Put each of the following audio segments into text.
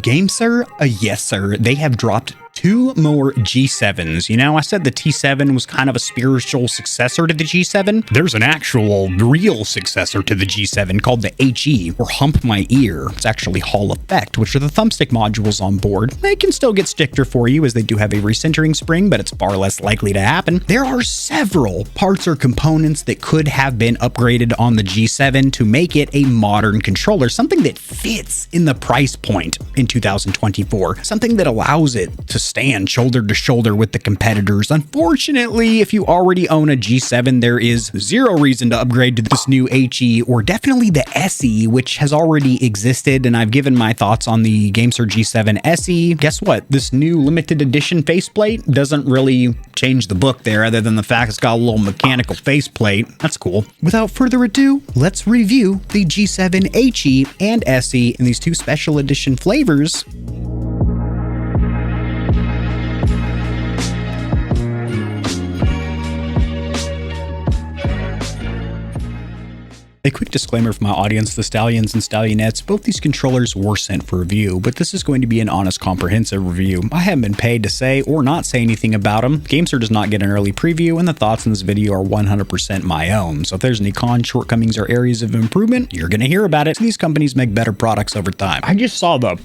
GameSir? Yes, sir. They have dropped 2 more G7s. You know, I said the T7 was kind of a spiritual successor to the G7. There's an actual real successor to the G7 called the HE, or Hump My Ear. It's actually Hall Effect, which are the thumbstick modules on board. They can still get stricter for you as they do have a recentering spring, but it's far less likely to happen. There are several parts or components that could have been upgraded on the G7 to make it a modern controller, something that fits in the price point in 2024, something that allows it to stand shoulder to shoulder with the competitors. Unfortunately, if you already own a G7, there is zero reason to upgrade to this new HE or definitely the SE, which has already existed, and I've given my thoughts on the GameSir G7 SE. Guess what? This new limited edition faceplate doesn't really change the book there, other than the fact it's got a little mechanical faceplate. That's cool. Without further ado, let's review the G7 HE and SE in these 2 special edition flavors. A quick disclaimer for my audience, the Stallions and Stallionettes, both these controllers were sent for review, but this is going to be an honest, comprehensive review. I haven't been paid to say or not say anything about them. GameSir does not get an early preview, and the thoughts in this video are 100% my own. So if there's any cons, shortcomings, or areas of improvement, you're going to hear about it. These companies make better products over time. I just saw the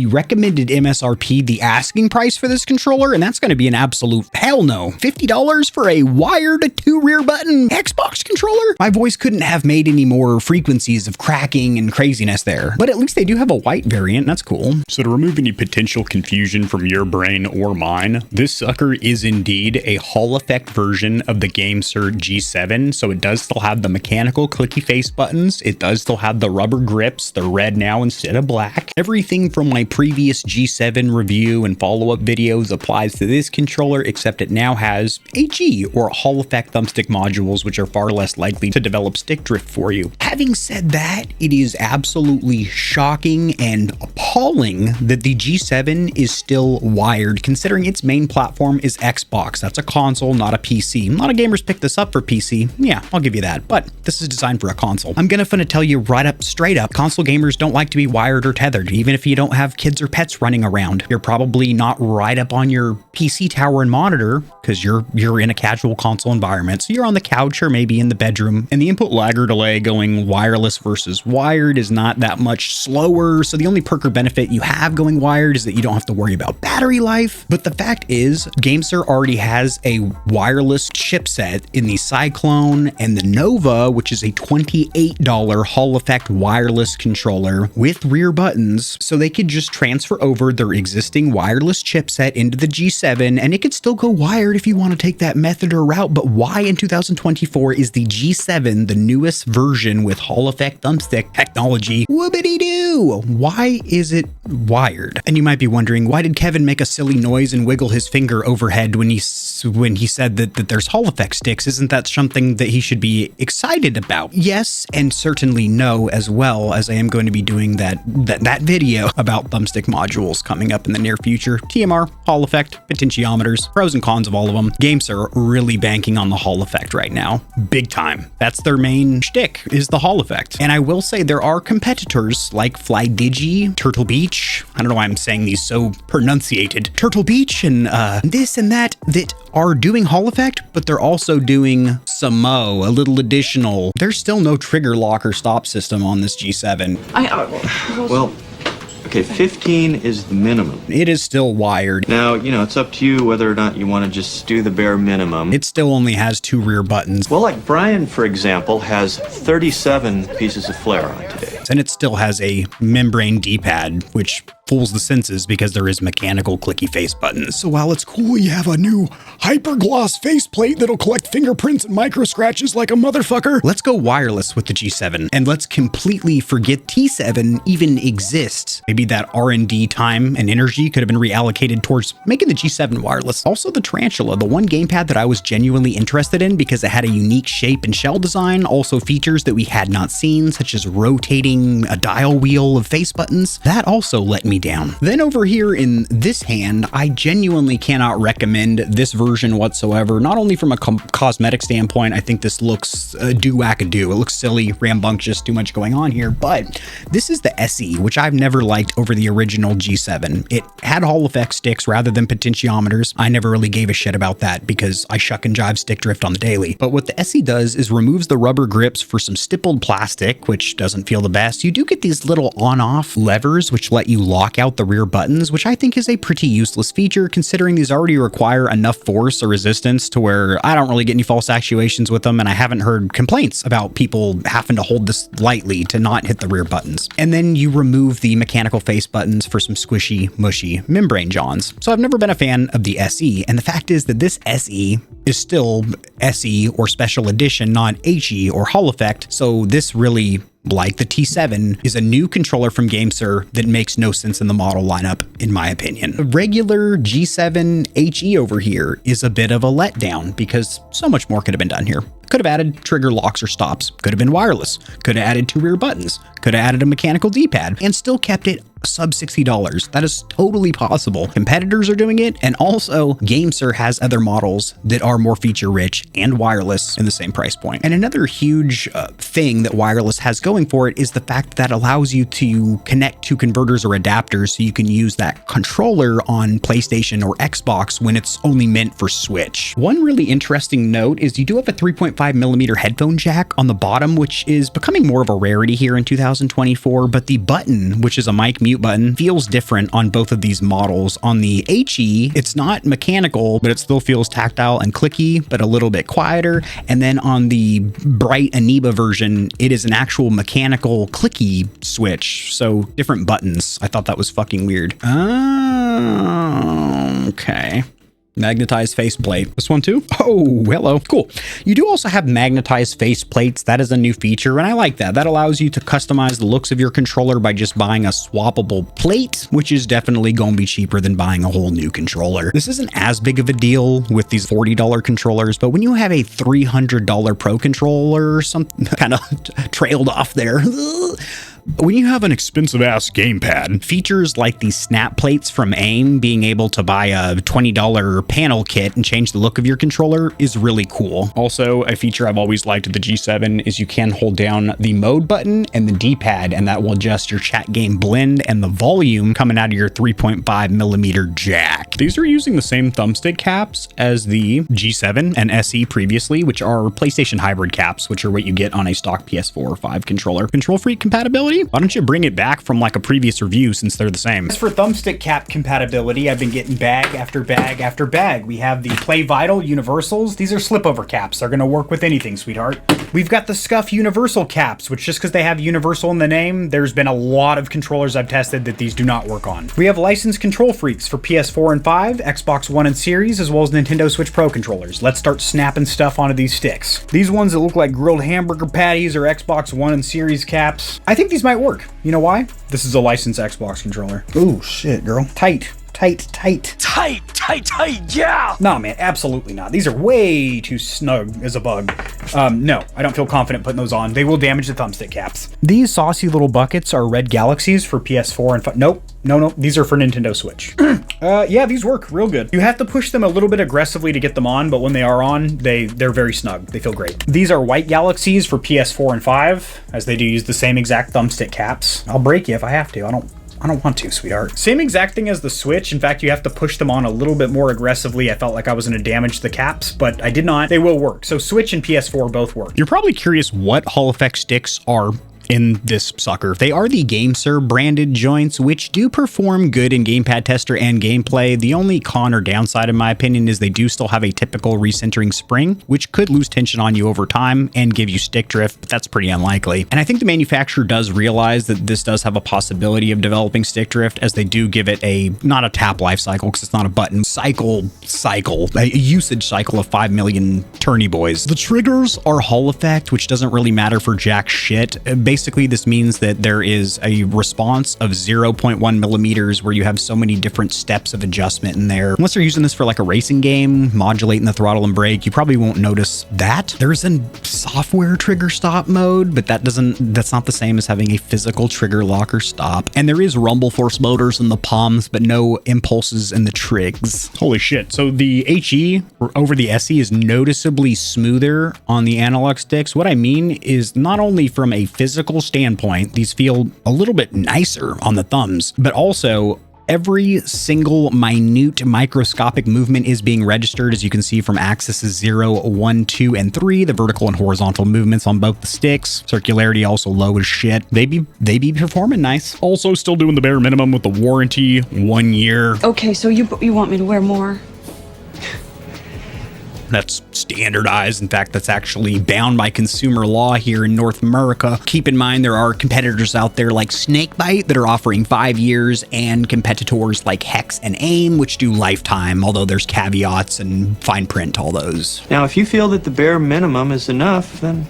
recommended MSRP, the asking price for this controller, and that's going to be an absolute hell no. $50 for a wired 2 rear button Xbox controller? My voice couldn't have made any more frequencies of cracking and craziness there, but at least they do have a white variant. That's cool. So to remove any potential confusion from your brain or mine, this sucker is indeed a Hall Effect version of the GameSir G7. So it does still have the mechanical clicky face buttons. It does still have the rubber grips. They're red now instead of black. Everything from my previous G7 review and follow-up videos applies to this controller, except it now has HE or Hall Effect thumbstick modules, which are far less likely to develop stick drift for you. Having said that, it is absolutely shocking and appalling that the G7 is still wired, considering its main platform is Xbox. That's a console, not a PC. A lot of gamers pick this up for PC. Yeah, I'll give you that, but this is designed for a console. I'm gonna tell you right up, straight up, console gamers don't like to be wired or tethered, even if you don't have kids or pets running around. You're probably not right up on your PC tower and monitor because you're in a casual console environment. So you're on the couch or maybe in the bedroom, and the input lag delay going wireless versus wired is not that much slower. So the only perk or benefit you have going wired is that you don't have to worry about battery life. But the fact is, GameSir already has a wireless chipset in the Cyclone and the Nova, which is a $28 Hall Effect wireless controller with rear buttons. So they could just transfer over their existing wireless chipset into the G7, and it could still go wired if you want to take that method or route. But why in 2024 is the G7 the newest version with Hall Effect thumbstick technology? Whoopity-doo! Why is it wired? And you might be wondering, why did Kevin make a silly noise and wiggle his finger overhead when he said that there's Hall Effect sticks? Isn't that something that he should be excited about? Yes, and certainly no, as well, as I am going to be doing that video about thumbstick modules coming up in the near future. TMR, Hall Effect, potentiometers, pros and cons of all of them. GameSir really banking on the Hall Effect right now. Big time. That's their main shtick, is the Hall Effect. And I will say there are competitors like FlyDigi, Turtle Beach, I don't know why I'm saying these so pronunciated, Turtle Beach and this and that are doing Hall Effect, but they're also doing Samo, a little additional. There's still no trigger lock or stop system on this G7. Well, okay, 15 is the minimum. It is still wired. Now, it's up to you whether or not you want to just do the bare minimum. It still only has 2 rear buttons. Well, like Brian, for example, has 37 pieces of flair on today. And it still has a membrane D-pad, which fools the senses because there is mechanical clicky face buttons. So while it's cool you have a new hypergloss faceplate that'll collect fingerprints and micro scratches like a motherfucker, let's go wireless with the G7 and let's completely forget T7 even exists. Maybe that R&D time and energy could have been reallocated towards making the G7 wireless. Also the Tarantula, the one gamepad that I was genuinely interested in because it had a unique shape and shell design, also features that we had not seen, such as rotating a dial wheel of face buttons. That also let me me down. Then over here in this hand, I genuinely cannot recommend this version whatsoever. Not only from a cosmetic standpoint, I think this looks do-wackadoo. It looks silly, rambunctious, too much going on here, but this is the SE, which I've never liked over the original G7. It had Hall effect sticks rather than potentiometers. I never really gave a shit about that because I shuck and jive stick drift on the daily. But what the SE does is removes the rubber grips for some stippled plastic, which doesn't feel the best. You do get these little on-off levers which let you lock out the rear buttons, which I think is a pretty useless feature considering these already require enough force or resistance to where I don't really get any false actuations with them, and I haven't heard complaints about people having to hold this lightly to not hit the rear buttons. And then you remove the mechanical face buttons for some squishy, mushy membrane johns. So I've never been a fan of the SE, and the fact is that this SE is still SE or Special Edition, not HE or Hall Effect, so this really, like the T7, is a new controller from GameSir that makes no sense in the model lineup, in my opinion. A regular G7 HE over here is a bit of a letdown because so much more could have been done here. Could have added trigger locks or stops, could have been wireless, could have added 2 rear buttons, could have added a mechanical D-pad, and still kept it sub $60. That is totally possible. Competitors are doing it, and also GameSir has other models that are more feature rich and wireless in the same price point. And another huge thing that wireless has going for it is the fact that allows you to connect to converters or adapters so you can use that controller on PlayStation or Xbox when it's only meant for Switch. One really interesting note is you do have a 3.5mm headphone jack on the bottom, which is becoming more of a rarity here in 2024, but the button, which is a mic mute button, feels different on both of these models. On the HE, it's not mechanical, but it still feels tactile and clicky, but a little bit quieter. And then on the bright Eneba version, it is an actual mechanical clicky switch. So different buttons. I thought that was fucking weird. Okay. Magnetized faceplate. This one too? Oh, hello. Cool. You do also have magnetized faceplates. That is a new feature, and I like that. That allows you to customize the looks of your controller by just buying a swappable plate, which is definitely going to be cheaper than buying a whole new controller. This isn't as big of a deal with these $40 controllers, but when you have a $300 Pro controller or something, kind of trailed off there. When you have an expensive ass gamepad, features like these snap plates from AIM, being able to buy a $20 panel kit and change the look of your controller is really cool. Also, a feature I've always liked of the G7 is you can hold down the mode button and the D-pad, and that will adjust your chat game blend and the volume coming out of your 3.5mm jack. These are using the same thumbstick caps as the G7 and SE previously, which are PlayStation hybrid caps, which are what you get on a stock PS4 or 5 controller. KontrolFreek compatibility? Why don't you bring it back from like a previous review since they're the same? As for thumbstick cap compatibility, I've been getting bag after bag after bag. We have the Play Vital Universals. These are slipover caps. They're going to work with anything, sweetheart. We've got the Scuff Universal caps, which just because they have Universal in the name, there's been a lot of controllers I've tested that these do not work on. We have licensed KontrolFreeks for PS4 and 5, Xbox One and Series, as well as Nintendo Switch Pro controllers. Let's start snapping stuff onto these sticks. These ones that look like grilled hamburger patties or Xbox One and Series caps, I think these might work. You know why? This is a licensed Xbox controller. Ooh, shit, girl. Tight, yeah! No, man, absolutely not. These are way too snug as a bug. No, I don't feel confident putting those on. They will damage the thumbstick caps. These saucy little buckets are Red Galaxies for PS4 and 5. Nope. No, these are for Nintendo Switch. Yeah, these work real good. You have to push them a little bit aggressively to get them on, but when they are on, they're very snug. They feel great. These are White Galaxies for PS4 and 5, as they do use the same exact thumbstick caps. I'll break you if I have to. I don't want to, sweetheart. Same exact thing as the Switch. In fact, you have to push them on a little bit more aggressively. I felt like I was going to damage the caps, but I did not. They will work. So Switch and PS4 both work. You're probably curious what Hall effect sticks are in this sucker. They are the GameSir branded joints, which do perform good in gamepad tester and gameplay. The only con or downside, in my opinion, is they do still have a typical recentering spring, which could lose tension on you over time and give you stick drift, but that's pretty unlikely. And I think the manufacturer does realize that this does have a possibility of developing stick drift, as they do give it not a tap life cycle, because it's not a button, a usage cycle of 5 million turny boys. The triggers are Hall effect, which doesn't really matter for jack shit. Basically, this means that there is a response of 0.1 millimeters where you have so many different steps of adjustment in there. Unless you're using this for like a racing game, modulating the throttle and brake, you probably won't notice that. There's a software trigger stop mode, but that's not the same as having a physical trigger lock or stop. And there is rumble force motors in the palms, but no impulses in the trigs. Holy shit. So the HE over the SE is noticeably smoother on the analog sticks. What I mean is not only from a physical standpoint, these feel a little bit nicer on the thumbs, but also every single minute microscopic movement is being registered, as you can see from axes 0, 1, 2, and 3, the vertical and horizontal movements on both the sticks. Circularity also low as shit. They be performing nice. Also still doing the bare minimum with the warranty, 1 year. Okay, so you want me to wear more? That's standardized. In fact, that's actually bound by consumer law here in North America. Keep in mind, there are competitors out there like Snakebite that are offering 5 years, and competitors like Hex and Aim, which do lifetime, although there's caveats and fine print to all those. Now, if you feel that the bare minimum is enough, then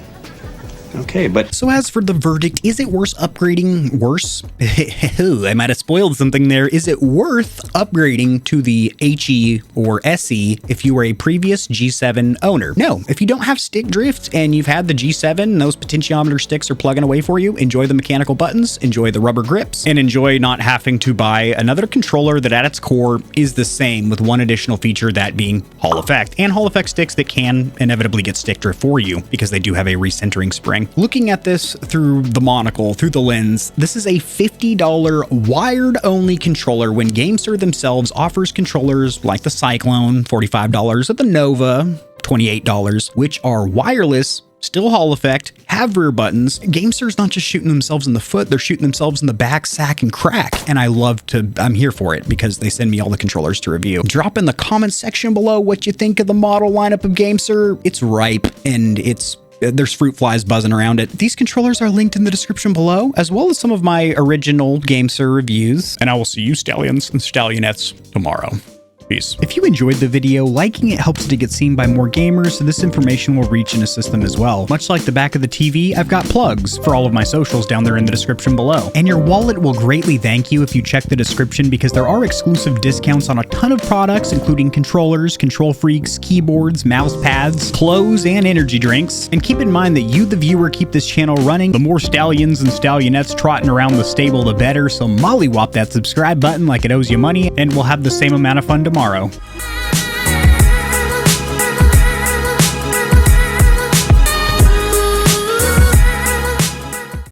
okay, but... So as for the verdict, is it worth upgrading? Worse? I might have spoiled something there. Is it worth upgrading to the HE or SE if you were a previous G7 owner? No. If you don't have stick drift and you've had the G7 and those potentiometer sticks are plugging away for you, enjoy the mechanical buttons, enjoy the rubber grips, and enjoy not having to buy another controller that at its core is the same, with one additional feature, that being Hall Effect, and Hall Effect sticks that can inevitably get stick drift for you because they do have a recentering spring. Looking at this through the monocle, through the lens, this is a $50 wired-only controller when GameSir themselves offers controllers like the Cyclone, $45, or the Nova, $28, which are wireless, still Hall Effect, have rear buttons. GameSir's not just shooting themselves in the foot, they're shooting themselves in the back, sack, and crack. And I'm here for it because they send me all the controllers to review. Drop in the comment section below what you think of the model lineup of GameSir. It's ripe, and there's fruit flies buzzing around it. These controllers are linked in the description below, as well as some of my original GameSir reviews. And I will see you Stallions and Stallionettes tomorrow. Peace. If you enjoyed the video, liking it helps it to get seen by more gamers, so this information will reach and assist them as well. Much like the back of the TV, I've got plugs for all of my socials down there in the description below. And your wallet will greatly thank you if you check the description, because there are exclusive discounts on a ton of products, including controllers, KontrolFreeks, keyboards, mouse pads, clothes, and energy drinks. And keep in mind that you, the viewer, keep this channel running. The more Stallions and Stallionettes trotting around the stable, the better, so mollywop that subscribe button like it owes you money, and we'll have the same amount of fun tomorrow.